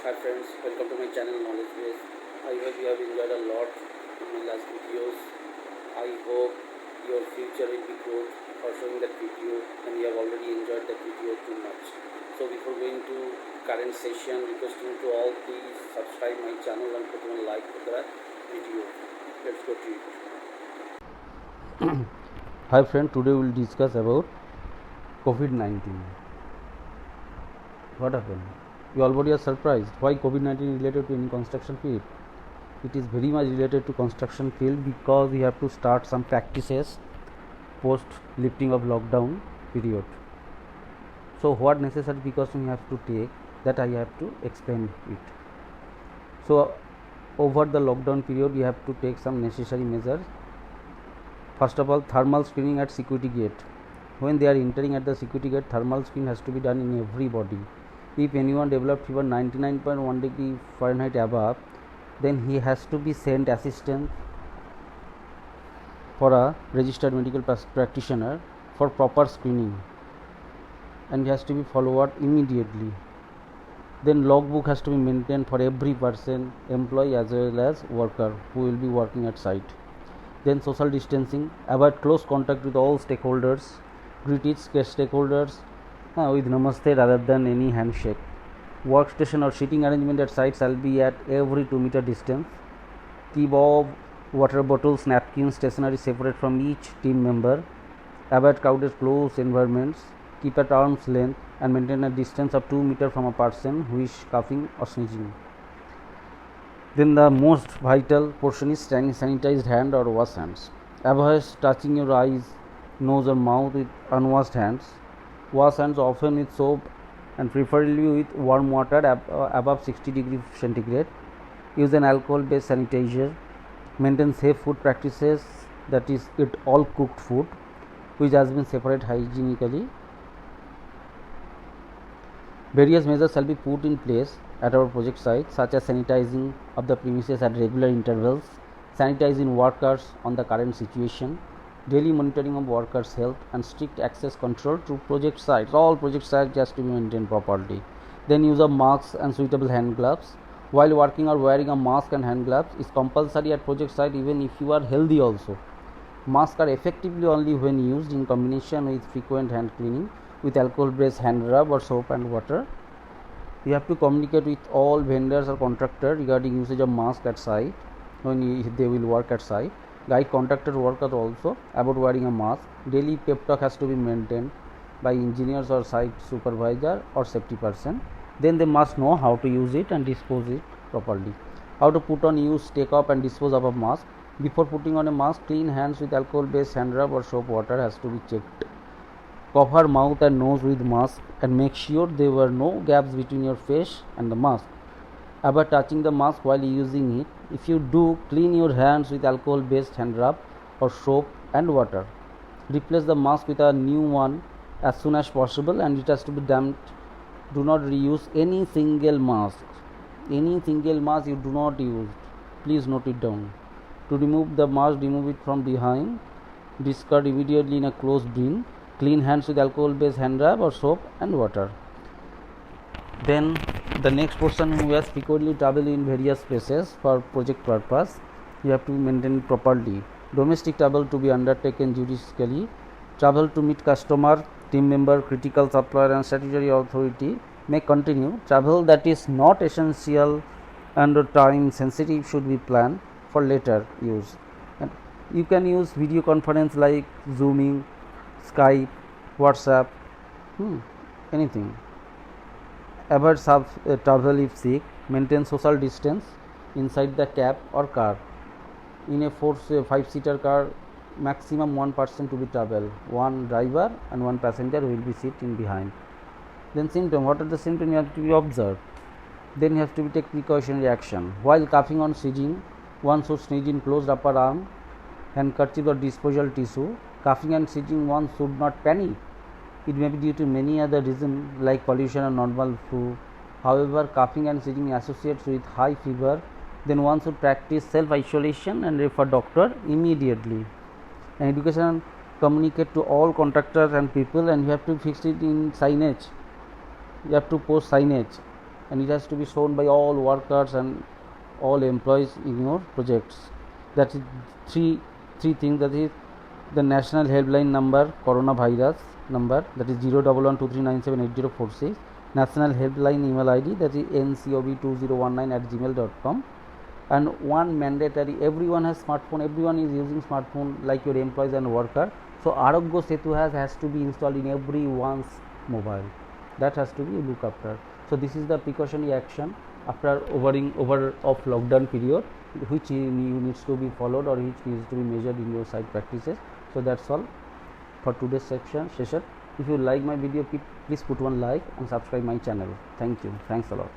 Hi friends, welcome to my channel Knowledge Base. I hope you have enjoyed a lot in my last videos. I hope your future will be good for showing that video and you have already enjoyed that video too much. So before going to current session, requesting to all please subscribe my channel and put one like for that video. Let's go to it. Hi friend, today we will discuss about COVID-19. What happened? You already are surprised. Why COVID-19 is related to any construction field? It is very much related to construction field because we have to start some practices post lifting of lockdown period. So what necessary precaution we have to take, that I have to explain it. So over the lockdown period we have to take some necessary measures. First of all, thermal screening at security gate. When they are entering at the security gate, thermal screen has to be done in everybody. If anyone developed fever 99.1 degree Fahrenheit above, then he has to be sent assistant for a registered medical practitioner for proper screening, and he has to be followed immediately. Then logbook has to be maintained for every person, employee as well as worker who will be working at site. Then social distancing, avoid close contact with all stakeholders, greet each stakeholders with namaste rather than any handshake. Workstation or seating arrangement at site shall be at every 2 meter distance. Keep all water bottles, napkins, stationery separate from each team member. Avoid crowded close environments. Keep at arm's length and maintain a distance of 2 meters from a person who is coughing or sneezing. Then the most vital portion is sanitized hand or wash hands. Avoid touching your eyes, nose or mouth with unwashed hands. Wash hands often with soap and preferably with warm water above 60 degrees centigrade. Use an alcohol based sanitizer. Maintain safe food practices, that is eat all cooked food which has been separated hygienically. Various measures shall be put in place at our project site, such as sanitizing of the premises at regular intervals, sanitizing workers on the current situation, daily monitoring of workers' health, and strict access control to project sites. All project sites has to be maintained properly. Then use of masks and suitable hand gloves. While working or wearing a mask and hand gloves is compulsory at project site even if you are healthy also. Masks are effectively only when used in combination with frequent hand cleaning with alcohol-based hand rub or soap and water. You have to communicate with all vendors or contractors regarding usage of mask at site when they will work at site. Guide contractor workers also about wearing a mask. Daily pep talk has to be maintained by engineers or site supervisor or safety person. Then they must know how to use it and dispose it properly. How to put on, use, take off and dispose of a mask. Before putting on a mask, clean hands with alcohol based hand rub or soap water has to be checked. Cover mouth and nose with mask and make sure there were no gaps between your face and the mask. Avoid touching the mask while using it. If you do, clean your hands with alcohol based hand rub or soap and water. Replace the mask with a new one as soon as possible, and it has to be damped. Do not reuse any single mask. Any single mask you do not use, please note it down. To remove the mask, remove it from behind. Discard immediately in a closed bin. Clean hands with alcohol based hand rub or soap and water. Then the next person who has frequently travel in various places for project purpose, you have to maintain it properly. Domestic travel to be undertaken judiciously. Travel to meet customer, team member, critical supplier and statutory authority may continue. Travel that is not essential and time sensitive should be planned for later use. And you can use video conference like Zooming, Skype, WhatsApp, anything. Avoid travel if sick. Maintain social distance inside the cab or car. In a 5-seater car, maximum one person to be travel, one driver and one passenger will be sitting behind. Then symptom, what are the symptoms you have to be observed? Then you have to take precautionary action. While coughing or sneezing, one should sneeze in closed upper arm, handkerchief or disposable tissue. Coughing and sneezing, one should not panic. It may be due to many other reasons like pollution or normal flu. However, coughing and sneezing associates with high fever, then one should practice self-isolation and refer doctor immediately. And education, communicate to all contractors and people, and you have to fix it in signage. You have to post signage and it has to be shown by all workers and all employees in your projects. That is three things. That is the national helpline number, coronavirus number, that is 01123978046, national helpline email ID, that is ncov2019@gmail.com, and one mandatory, everyone has smartphone, everyone is using smartphone like your employees and worker, so Arogya Setu has to be installed in everyone's mobile. That has to be looked after. So this is the precautionary action after over of lockdown period, which needs to be followed or which needs to be measured in your site practices. So that's all for today's session. If you like my video, please put one like and subscribe my channel. Thank you. Thanks a lot.